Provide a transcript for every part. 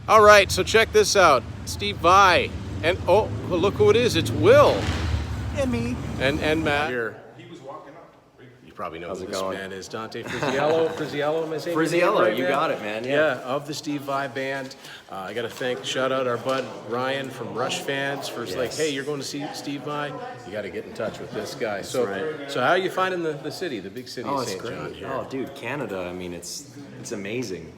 All right, so check this out. Steve Vai. And oh, look who it is. It's Will. And me. And Matt. Here. You probably know who this man is. Dante Frisiello. Am I saying Frisiello, right, you man? got it, man. Yeah, of the Steve Vai band. I got to shout out our bud Ryan from Rush Fans for like, hey, you're going to see Steve Vai? You got to get in touch with this guy. So how are you finding the city, the big city of St. John here? Oh, dude, Canada. I mean, it's amazing.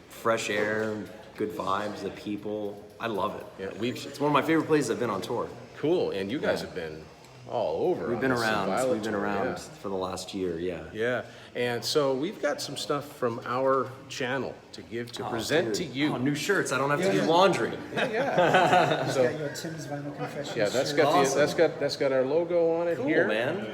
Fresh air, good vibes, the people. I love it. Yeah, it's one of my favorite places I've been on tour. Cool, and you guys have been all over. We've been around for the last year, yeah. Yeah, and so we've got some stuff from our channel to present to you. Oh, new shirts. I don't have to do laundry. Yeah. So, got your Tim's Vinyl Confessions. Yeah, that's got our logo on it here. Cool, man.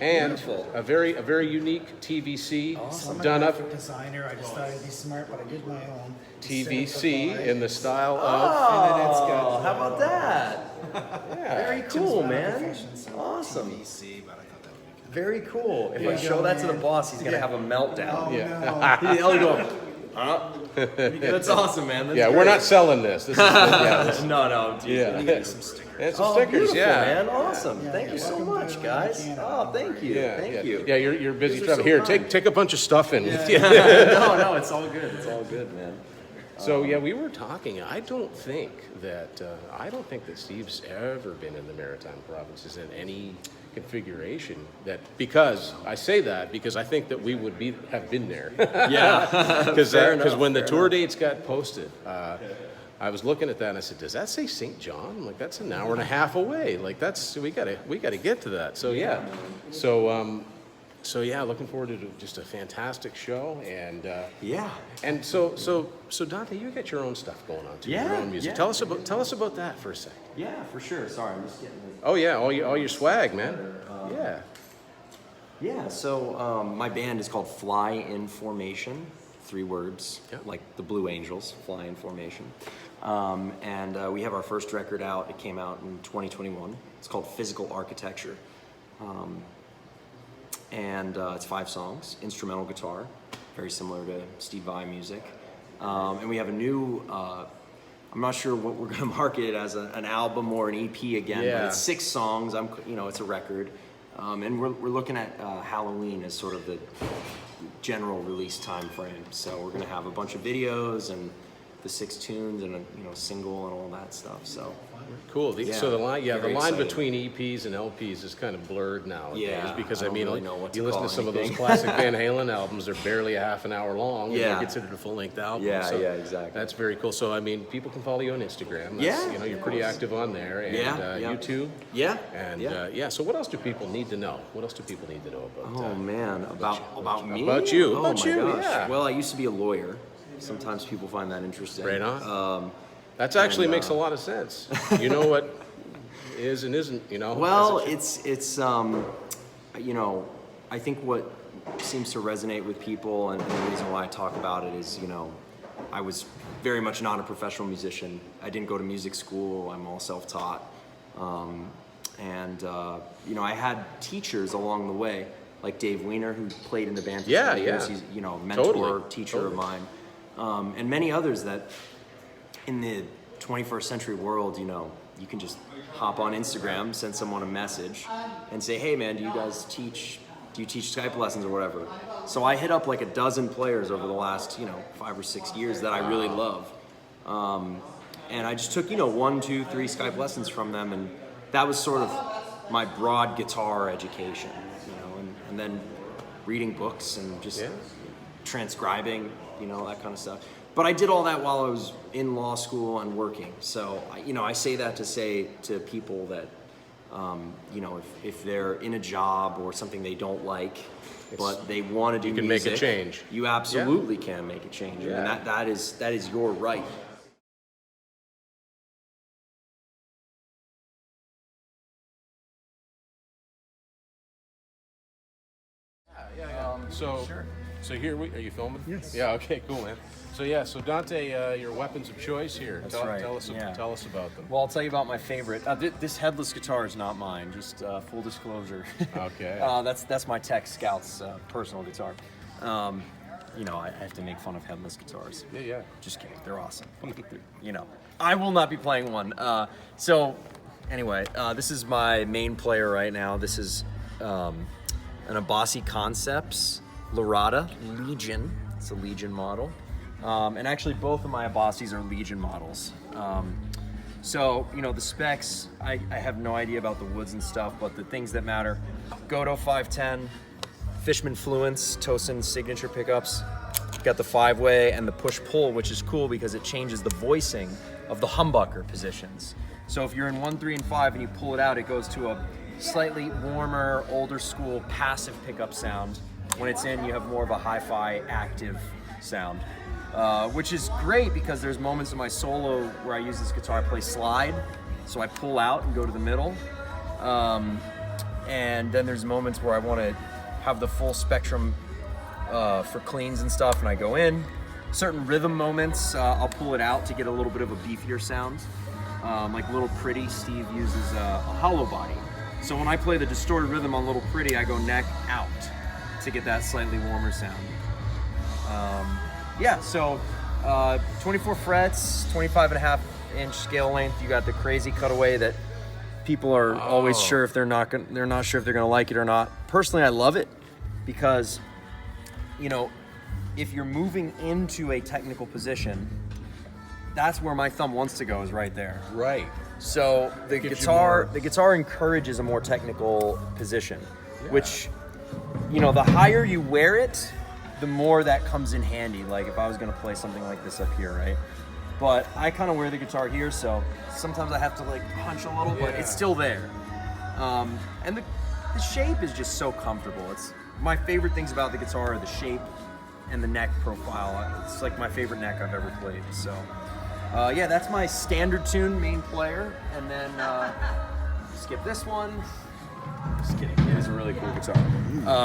And a very unique TVC done up. I'm a graphic designer. I just thought I'd be smart, but I did my own. TVC in the style of. Oh, how about that? Yeah. Very cool, man. Awesome. TVC, but I thought that would be Very cool. If I show that to the boss, he's gonna have a meltdown. Yeah. He'll go, That's awesome, man. That's great. We're not selling this. This is no. Geez, yeah. we need some stickers. And some stickers, man. Awesome. Thank you so much, guys. Oh, thank you. Thank you. Yeah, you're busy traveling. Here, take a bunch of stuff in with you. No, it's all good. It's all good, man. So yeah, we were talking. I don't think that Steve's ever been in the Maritime provinces in any configuration. Because I think that we would have been there. Yeah, because when the tour dates got posted, I was looking at that and I said, "Does that say St. John? Like that's an hour and a half away. Like we gotta get to that." So yeah, So yeah, looking forward to just a fantastic show, and and so Dante, you got your own stuff going on too, your own music. Yeah. Tell us about that for a sec. Yeah, for sure. Sorry, I'm just getting this. Oh yeah, all your swag, man. Yeah. So my band is called Fly in Formation, 3 words, like the Blue Angels, Fly in Formation, and we have our first record out. It came out in 2021. It's called Physical Architecture. And it's 5 songs, instrumental guitar, very similar to Steve Vai music. And we have a new, I'm not sure what we're gonna market it as, an album or an EP again, but it's 6 songs, it's a record. And we're looking at Halloween as sort of the general release time frame. So we're gonna have a bunch of videos and the 6 tunes and a single and all that stuff. So cool. So the line exciting. between EPs and LPs is kind of blurred nowadays. Yeah, because I don't really know what to you listen call to some anything. of those classic Van Halen albums; they're barely a half an hour long. And they're considered a full-length album. Yeah, so exactly. That's very cool. So I mean, people can follow you on Instagram. You're pretty active on there, and YouTube. Yeah. And so what else do people need to know? What else do people need to know about? Oh man, about me? About you? Oh about my you? gosh. Yeah. Well, I used to be a lawyer. Sometimes people find that interesting. Right on. That actually makes a lot of sense. You know what is and isn't, Well, it's I think what seems to resonate with people, and the reason why I talk about it is, I was very much not a professional musician. I didn't go to music school. I'm all self-taught. I had teachers along the way, like Dave Weiner, who played in the band for 20 years. He's, a mentor, teacher of mine. And many others that in the 21st century world, you can just hop on Instagram, send someone a message and say, hey man, do you teach Skype lessons or whatever? So I hit up like a dozen players over the last, 5 or 6 years that I really love. And I just took, 1, 2, 3 Skype lessons from them. And that was sort of my broad guitar education, and then reading books and just transcribing, that kind of stuff. But I did all that while I was in law school and working. So, I say that to say to people that, if they're in a job or something they don't like, but they want to do music, make a change. You absolutely can make a change. And that is your right. So here are you filming? Yes. Yeah. Okay. Cool, man. So Dante, your weapons of choice here. That's tell, right. Tell us about them. Well, I'll tell you about my favorite. This headless guitar is not mine. Just full disclosure. Okay. That's my Tech Scout's personal guitar. you know, I have to make fun of headless guitars. Yeah. Just kidding. They're awesome. You know, I will not be playing one. So anyway, this is my main player right now. This is an Abasi Concepts Lorata Legion. It's a Legion model. And actually both of my Abasis are Legion models. So, you know, the specs, I have no idea about the woods and stuff, but the things that matter, Godot 510, Fishman Fluence, Tosin signature pickups. Got the 5-way and the push-pull, which is cool because it changes the voicing of the humbucker positions. So if you're in 1, 3, and 5 and you pull it out, it goes to a slightly warmer, older school passive pickup sound. When it's in, you have more of a hi-fi active sound. Which is great because there's moments in my solo where I use this guitar, I play slide, so I pull out and go to the middle. And then there's moments where I want to have the full spectrum for cleans and stuff, and I go in. Certain rhythm moments, I'll pull it out to get a little bit of a beefier sound. Like Little Pretty, Steve uses a hollow body. So when I play the distorted rhythm on Little Pretty, I go neck out to get that slightly warmer sound. Yeah, so 24 frets, 25.5-inch scale length. You got the crazy cutaway that people are always sure if they're not sure if they're gonna like it or not. Personally, I love it because, you know, if you're moving into a technical position, that's where my thumb wants to go, is right there. Right. So the guitar encourages a more technical position, which, you know, the higher you wear it, the more that comes in handy. Like if I was gonna play something like this up here, right? But I kind of wear the guitar here, so sometimes I have to like punch a little, but it's still there. And the shape is just so comfortable. It's my favorite things about the guitar are the shape and the neck profile. It's like my favorite neck I've ever played. So yeah, that's my standard tune main player. And then skip this one. Just kidding. It is a really cool guitar.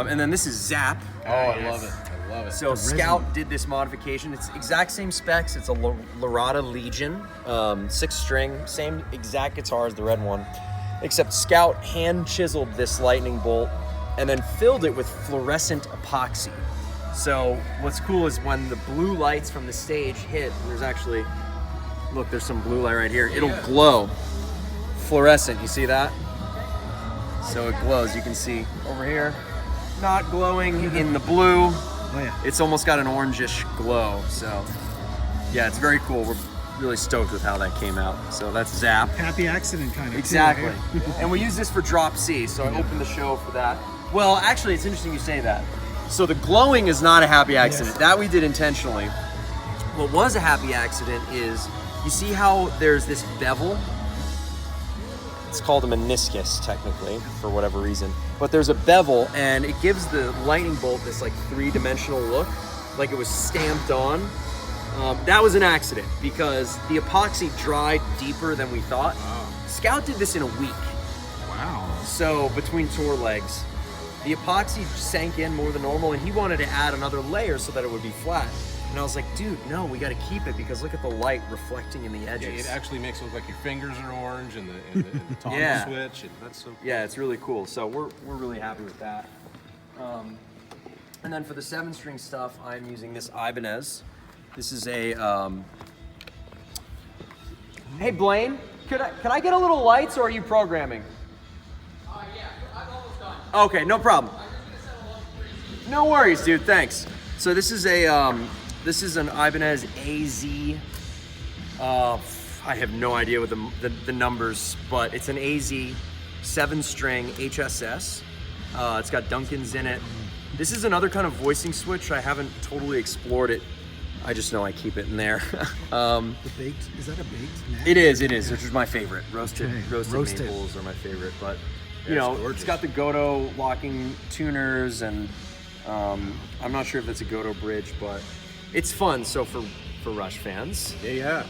And then this is Zap. Oh, I love it. I love it. So Scout did this modification. It's exact same specs. It's a Lorata Legion, 6-string, same exact guitar as the red one, except Scout hand chiseled this lightning bolt and then filled it with fluorescent epoxy. So what's cool is when the blue lights from the stage hit, there's actually, look, there's some blue light right here. It'll glow. Fluorescent, you see that? So it glows. You can see over here, not glowing in the blue. Oh, yeah. It's almost got an orangish glow. So yeah, it's very cool. We're really stoked with how that came out. So that's Zap. Happy accident kind of. Exactly. And we use this for Drop C. So I opened the show for that. Well, actually, it's interesting you say that. So the glowing is not a happy accident. Yes. That we did intentionally. What was a happy accident is, you see how there's this bevel? It's called a meniscus, technically, for whatever reason. But there's a bevel, and it gives the lightning bolt this like 3-dimensional look, like it was stamped on. That was an accident because the epoxy dried deeper than we thought. Wow. Scout did this in a week. Wow. So between tour legs, the epoxy sank in more than normal, and he wanted to add another layer so that it would be flat. And I was like, dude, no, we got to keep it because look at the light reflecting in the edges. Yeah, it actually makes it look like your fingers are orange and the toggle Yeah. switch. And that's so cool. Yeah, it's really cool. So we're really happy with that. And then for the 7-string stuff, I'm using this Ibanez. This is a. Hey Blaine, can I get a little lights, or are you programming? Yeah, I'm almost done. Okay, no problem. No worries, dude. Thanks. So this is an Ibanez AZ. I have no idea what the numbers, but it's an AZ 7-string HSS. It's got Duncans in it. This is another kind of voicing switch. I haven't totally explored it. I just know I keep it in there. The baked, is that a baked neck? It is, which is my favorite. Roasted Roasted. maples are my favorite, but Yeah, you know, it's gorgeous. it's got the Godot locking tuners, and I'm not sure if that's a Godot bridge, but it's fun. So for Rush fans, Yeah.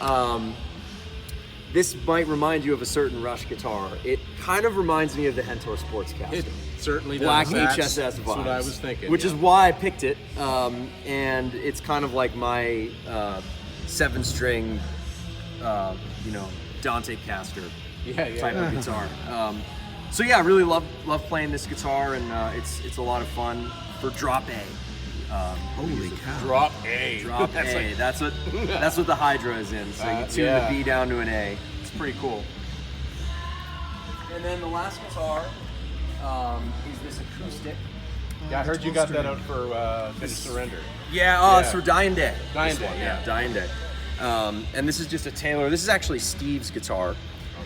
this might remind you of a certain Rush guitar. It kind of reminds me of the Hentor Sportscaster. It certainly does. Black That's HSS vibes. what I was thinking. Which yeah. is why I picked it. And it's kind of like my 7-string, Dante caster type of guitar. So yeah, I really love playing this guitar, and it's a lot of fun for Drop A. Holy cow. Drop A. Drop That's A. like- That's what the Hydra is in. So you tune yeah. the B down to an A. It's pretty cool. And then the last guitar is this acoustic. Yeah, I heard you got that out for Finish Surrender. Yeah, it's for Dyin Day. Dyin This Day, one, yeah. Dyin Day. And this is just a Taylor. This is actually Steve's guitar.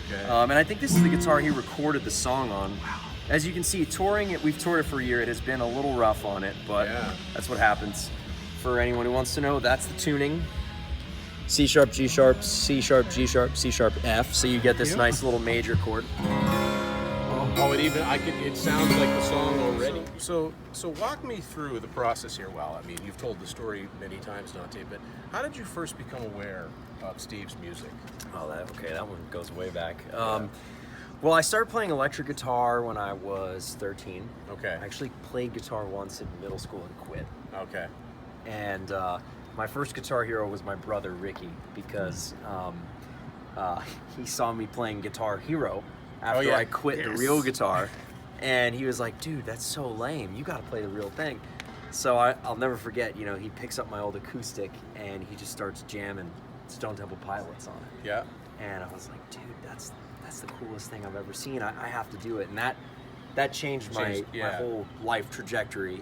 Okay. And I think this is the guitar he recorded the song on. Wow. As you can see, touring it, we've toured it for a year. It has been a little rough on it, but that's what happens. For anyone who wants to know, that's the tuning. C sharp, G sharp, C sharp, G sharp, C sharp, F. So you get this nice little major chord. Oh, it sounds like the song already. So walk me through the process here. Well, I mean, you've told the story many times, Dante, but how did you first become aware of Steve's music? Oh, that one goes way back. Well, I started playing electric guitar when I was 13. Okay. I actually played guitar once in middle school and quit. Okay. And my first guitar hero was my brother Ricky, because he saw me playing Guitar Hero after I quit the real guitar, and he was like, "Dude, that's so lame. You got to play the real thing." So I'll never forget. You know, he picks up my old acoustic and he just starts jamming Stone Temple Pilots on it. Yeah. And I was like, "Dude, that's the coolest thing I've ever seen. I have to do it." And that changed my whole life trajectory.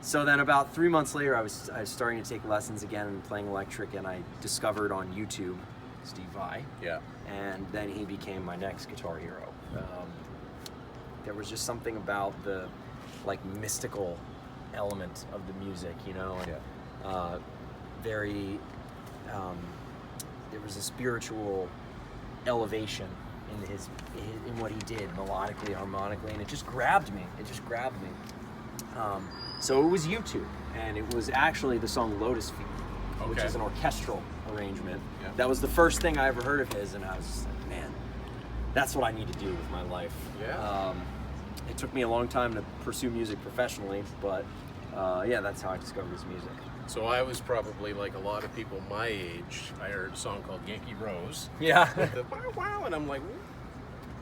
So then about 3 months later, I was starting to take lessons again and playing electric, and I discovered on YouTube Steve Vai. Yeah. And then he became my next guitar hero. There was just something about the mystical element of the music, you know, and there was a spiritual elevation in what he did, melodically, harmonically, and it just grabbed me. So it was YouTube, and it was actually the song Lotus Feet, which is an orchestral arrangement. Yeah. That was the first thing I ever heard of his, and I was just like, man, that's what I need to do with my life. Yeah. It took me a long time to pursue music professionally, but that's how I discovered his music. So I was probably like a lot of people my age. I heard a song called Yankee Rose. Yeah. The wow, wow, and I'm like,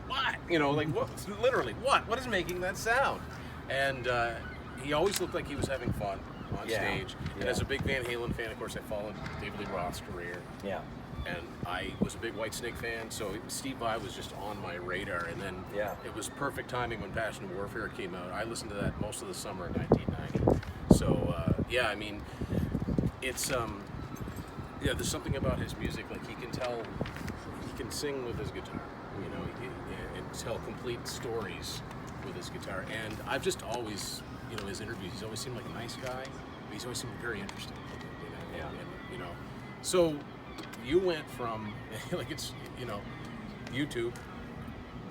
what? You know, like what? Literally, what? What is making that sound? And he always looked like he was having fun on stage. And as a big Van Halen fan, of course, I followed David Lee Roth's career. Yeah. And I was a big Whitesnake fan, so Steve Vai was just on my radar. And then it was perfect timing when Passion and Warfare came out. I listened to that most of the summer of 1990. So I mean, it's there's something about his music. Like he can sing with his guitar, you know, and tell complete stories with his guitar. And I've just always, you know, his interviews, he's always seemed like a nice guy. But he's always seemed very interesting, you know. And, you know, so you went from like it's, you know, YouTube.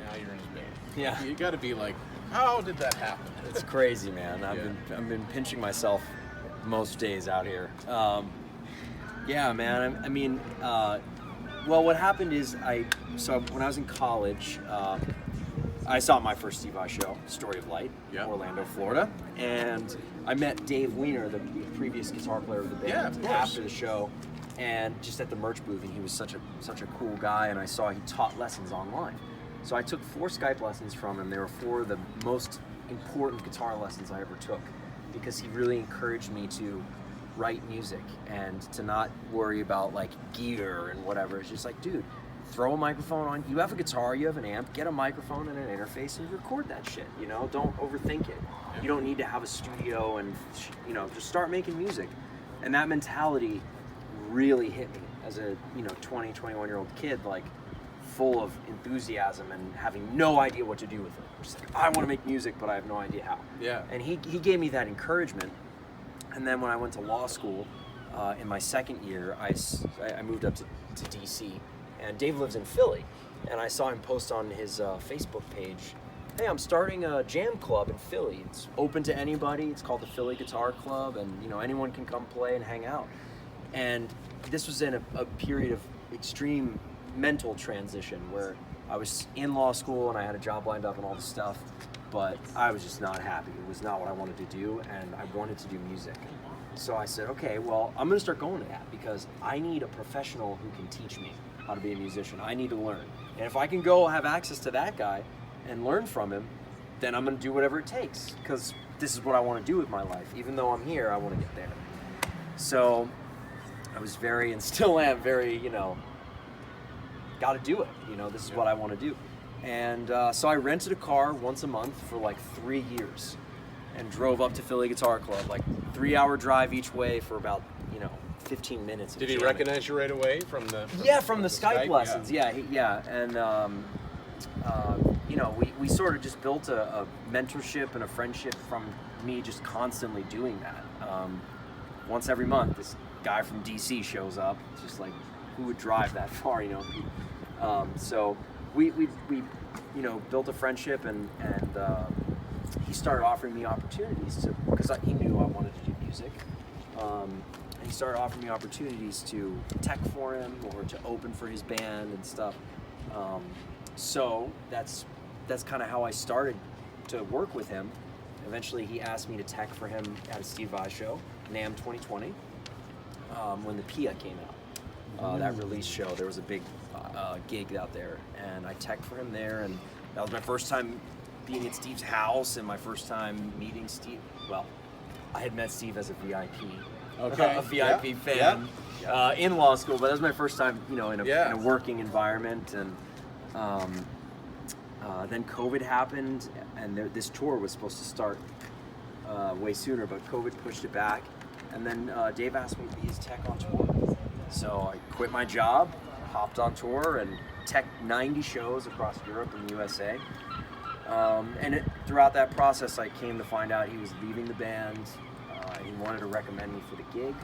Now you're in his band. Yeah. You got to be like, how did that happen? It's crazy, man. I've been pinching myself most days out here. Man. I mean, well, what happened is when I was in college, I saw my first Steve Vai show, Story of Light, Orlando, Florida, and I met Dave Weiner, the previous guitar player of the band, after the show, and just at the merch booth, and he was such a cool guy, and I saw he taught lessons online. So I took 4 Skype lessons from him. They were 4 of the most important guitar lessons I ever took, because he really encouraged me to write music and to not worry about like gear and whatever. It's just like, dude, throw a microphone on. You have a guitar, you have an amp, get a microphone and an interface and record that shit, you know? Don't overthink it. You don't need to have a studio and, you know, just start making music. And that mentality really hit me as a, 20, 21-year-old kid, like full of enthusiasm and having no idea what to do with it. Just like, I want to make music, but I have no idea how. Yeah. And he gave me that encouragement. And then when I went to law school, in my second year, I moved up to DC, and Dave lives in Philly, and I saw him post on his Facebook page, hey, I'm starting a jam club in Philly. It's open to anybody. It's called the Philly Guitar Club, and anyone can come play and hang out. And this was in a period of extreme mental transition where I was in law school and I had a job lined up and all this stuff, but I was just not happy. It was not what I wanted to do, and I wanted to do music. So I said, okay, well, I'm gonna start going to that because I need a professional who can teach me how to be a musician. I need to learn. And if I can go have access to that guy and learn from him, then I'm gonna do whatever it takes. Because this is what I want to do with my life. Even though I'm here, I want to get there. So I was very, and still am very, got to do it. This is what I want to do. And so I rented a car once a month for like 3 years and drove up to Philly Guitar Club, like 3-hour drive each way for about, 15 minutes. Did he recognize you right away from the Skype lessons? Yeah. And we sort of just built a mentorship and a friendship from me just constantly doing that. Once every month, this guy from DC shows up. It's just like, who would drive that far, So we built a friendship, and he started offering me opportunities because he knew I wanted to do music. And he started offering me opportunities to tech for him or to open for his band and stuff. So that's kind of how I started to work with him. Eventually, he asked me to tech for him at a Steve Vai show, NAMM 2020, when the Pia came out. That release show, there was a big gig out there, and I teched for him there, and that was my first time being at Steve's house and my first time meeting Steve. Well, I had met Steve as a VIP. Okay. A VIP fan in law school, but that was my first time, in a working environment. And then COVID happened, and this tour was supposed to start way sooner, but COVID pushed it back. And then Dave asked me to be his tech on tour. So I quit my job, hopped on tour, and teched 90 shows across Europe and the USA. Throughout that process, I came to find out he was leaving the band. He wanted to recommend me for the gig.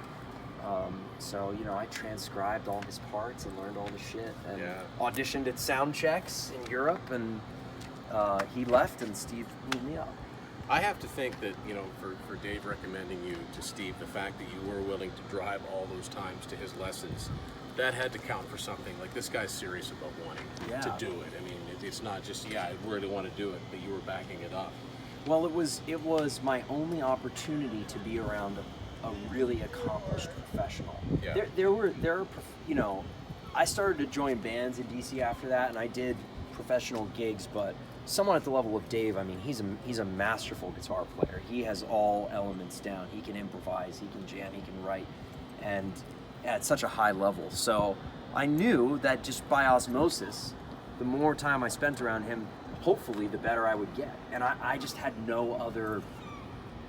So I transcribed all his parts and learned all the shit and auditioned at sound checks in Europe, and he left and Steve moved me up. I have to think that, for Dave recommending you to Steve, the fact that you were willing to drive all those times to his lessons, that had to count for something. Like, this guy's serious about wanting to do it. I mean, it's not just, I really want to do it, but you were backing it up. Well, it was my only opportunity to be around a really accomplished professional. Yeah. I started to join bands in DC after that, and I did professional gigs, but someone at the level of Dave, I mean, he's a masterful guitar player. He has all elements down. He can improvise, he can jam, he can write, and at such a high level. So I knew that just by osmosis, the more time I spent around him, hopefully the better I would get. And I just had no other,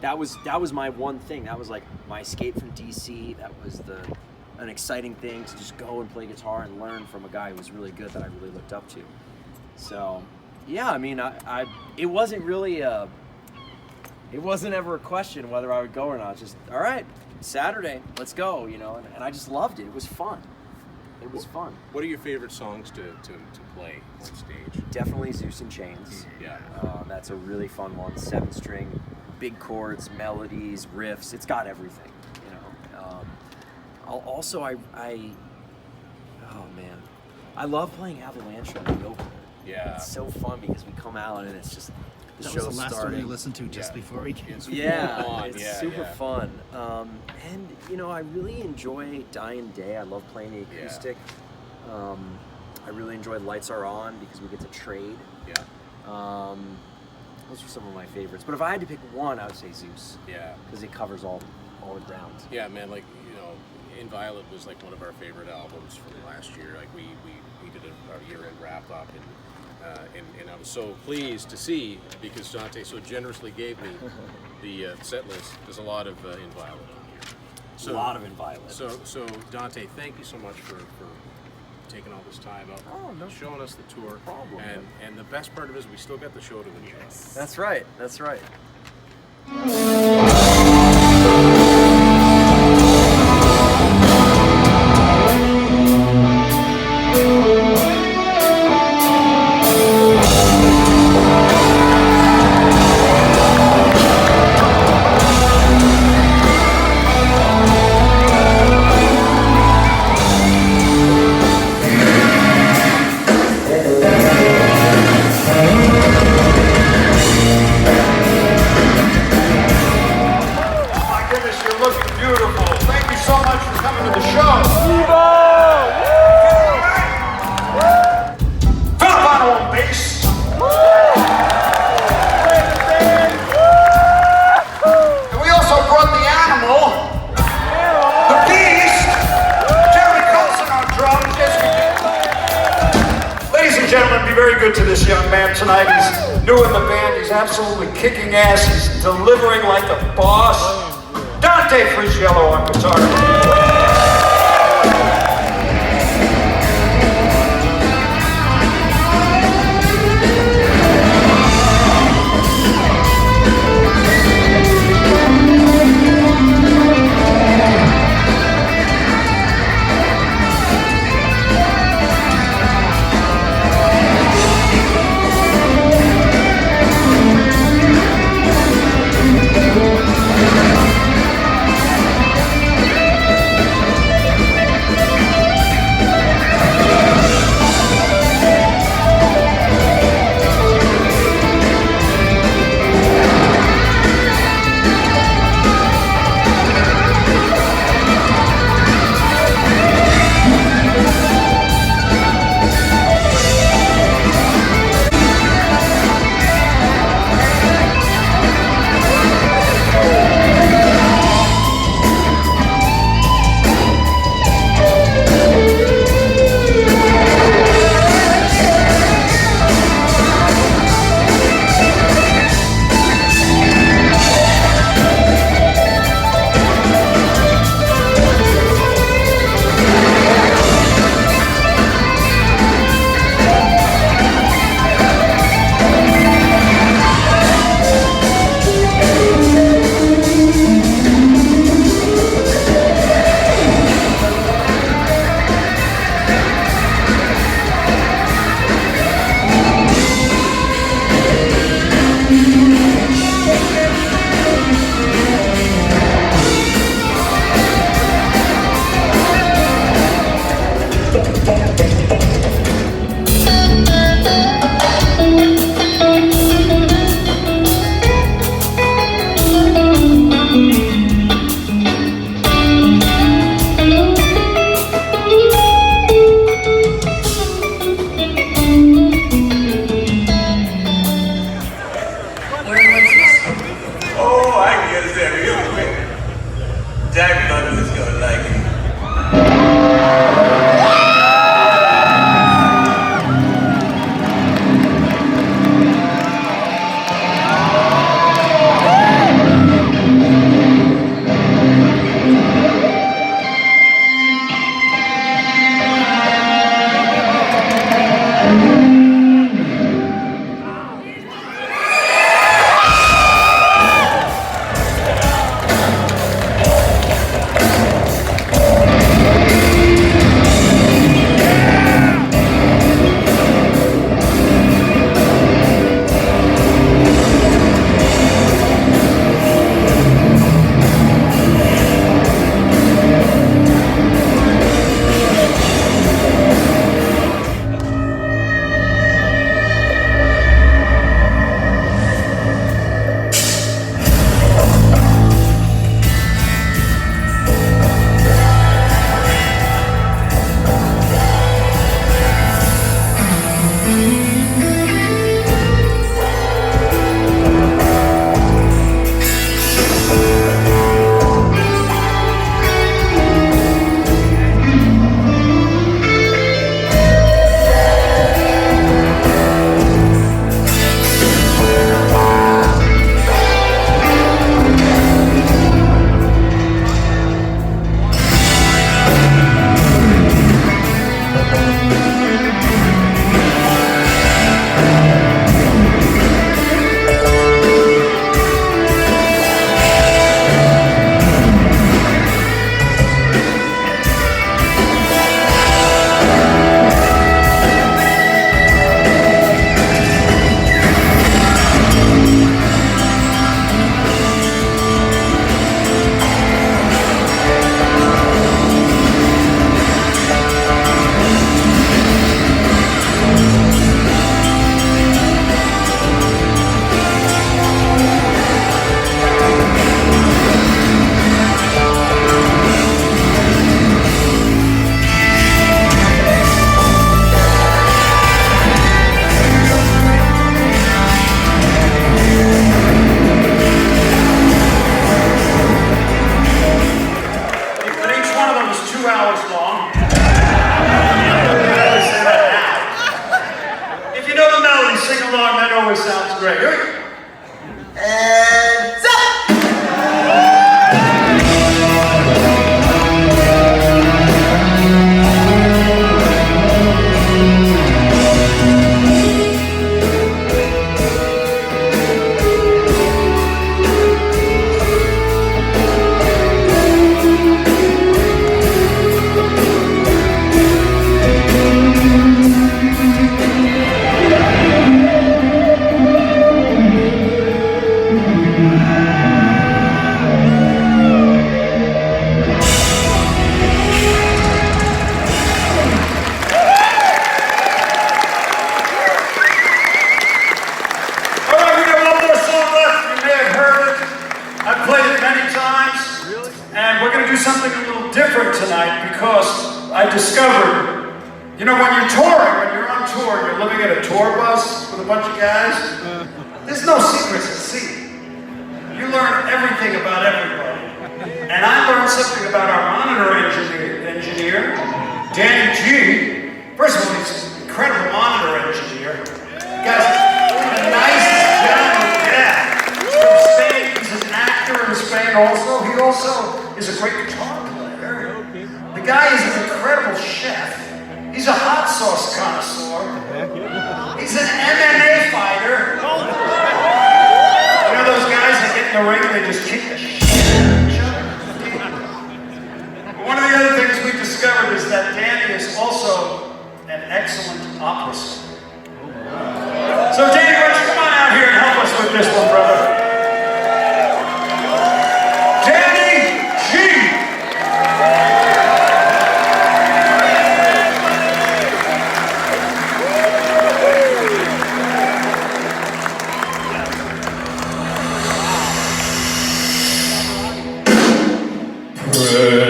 that was my one thing. That was like my escape from DC. That was an exciting thing to just go and play guitar and learn from a guy who was really good that I really looked up to. So yeah, I mean, it wasn't really it wasn't ever a question whether I would go or not. Just, all right, Saturday, let's go, and I just loved it. It was fun. It was fun. What are your favorite songs to play on stage? Definitely Zeus and Chains. Yeah. That's a really fun one. 7-string, big chords, melodies, riffs. It's got everything, I love playing Avalancha in the opener. Yeah. It's so fun because we come out and it's just the That show's was the last starting. one we listened to just before we came. It's Yeah, super yeah. fun. And I really enjoy Dyin Day. I love playing the acoustic. I really enjoy Lights Are On because we get to trade. Yeah. Those are some of my favorites. But if I had to pick one, I would say Zeus. Yeah. Because it covers all the ground. Yeah, man, like, Inviolate was like one of our favorite albums from last year. Like, we did a year-end wrap-up, and I was so pleased to see, because Dante so generously gave me the Setlist. There's a lot of Inviolate on here. A lot of Inviolate. So Dante, thank you so much for taking all this time out, showing us the tour. No problem. And the best part of it is we still got the show to enjoy. That's right. good to this young man tonight. He's new in the band. He's absolutely kicking ass. He's delivering like a boss. Dante Frisiello on guitar. always sounds great. Here we go. And stop! Discovered, you know, when you're touring, when you're on tour, you're living in a tour bus with a bunch of guys, there's no secrets at sea. You learn everything about everybody. And I learned something about our monitor engineer, Danny G. First of all, he's an incredible monitor engineer. Guy's the nicest gentleman. Yeah. He's from Spain. He's an actor in Spain also. He also is a great guitar player. The guy is an incredible chef. He's a hot sauce connoisseur. He's an MMA fighter. You know those guys that get in the ring and they just kick the shit out of each other? One of the other things we discovered is that Danny is also an excellent opera singer. So Danny, why don't you come on out here and help us with this one, brother? Danny G.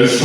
Precious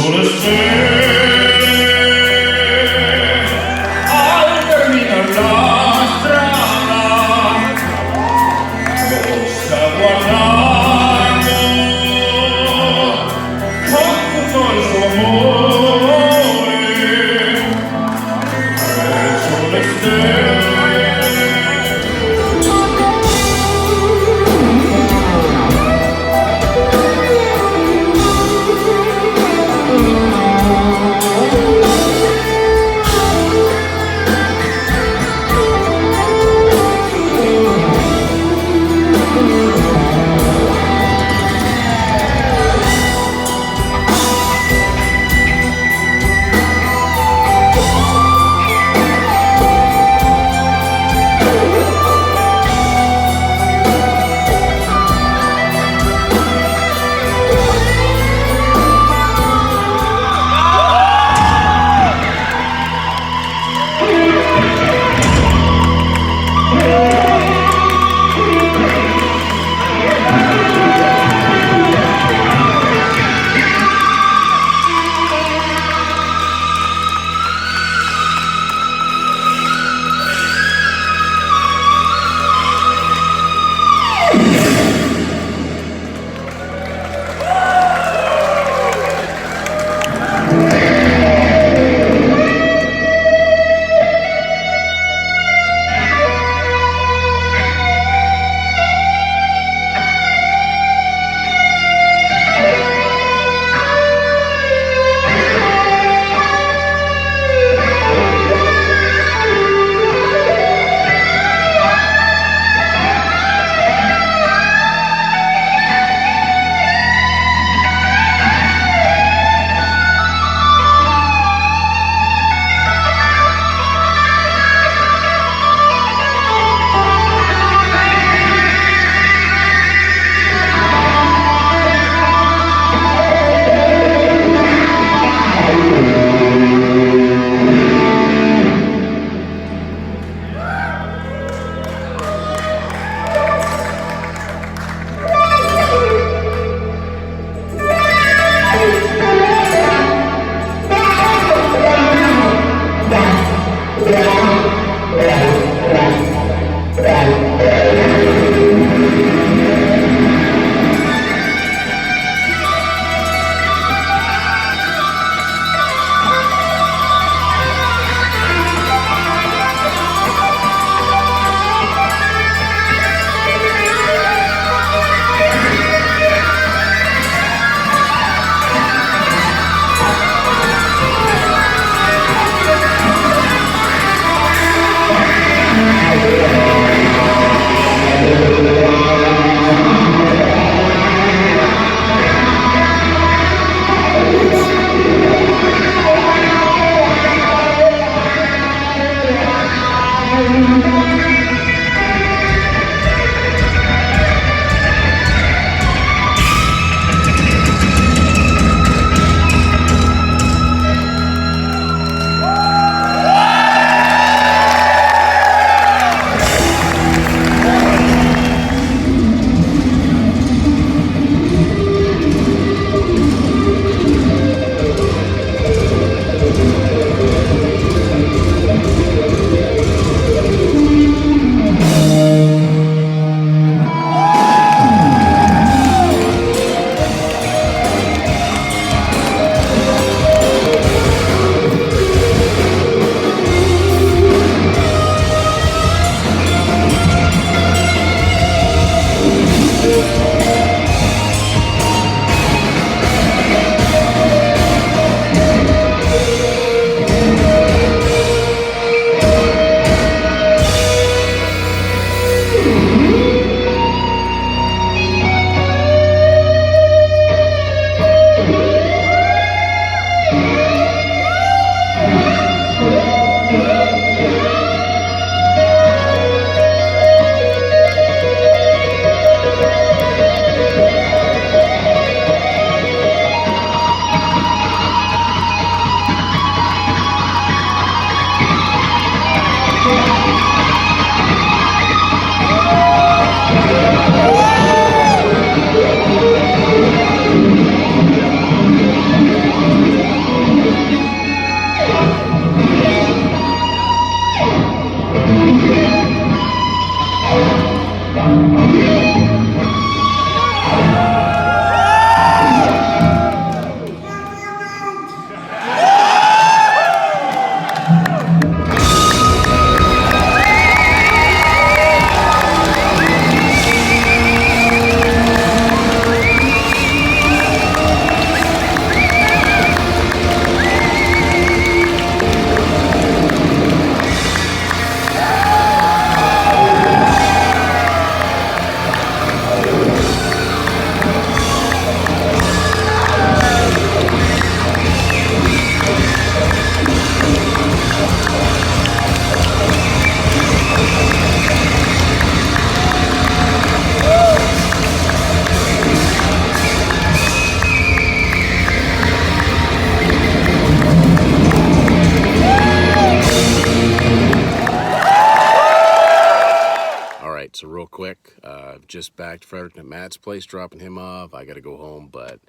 just back to Fredericton at Matt's place, dropping him off. I got to go home, but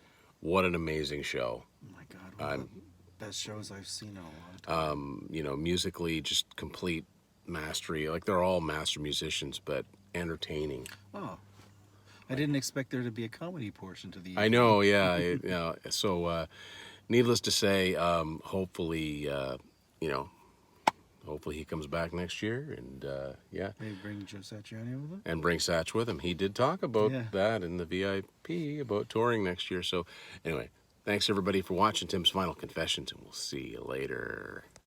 what an amazing show. Oh my God, one of the best shows I've seen in a long time. You know, musically, just complete mastery. Like, they're all master musicians, but entertaining. Oh, I didn't expect there to be a comedy portion to the. I know, yeah. So, needless to say, hopefully, you know, hopefully he comes back next year, and yeah. They bring Joe Satriani with them. And bring Satch with him. He did talk about that in the VIP, about touring next year. So, anyway, thanks everybody for watching Tim's Final Confessions, and we'll see you later.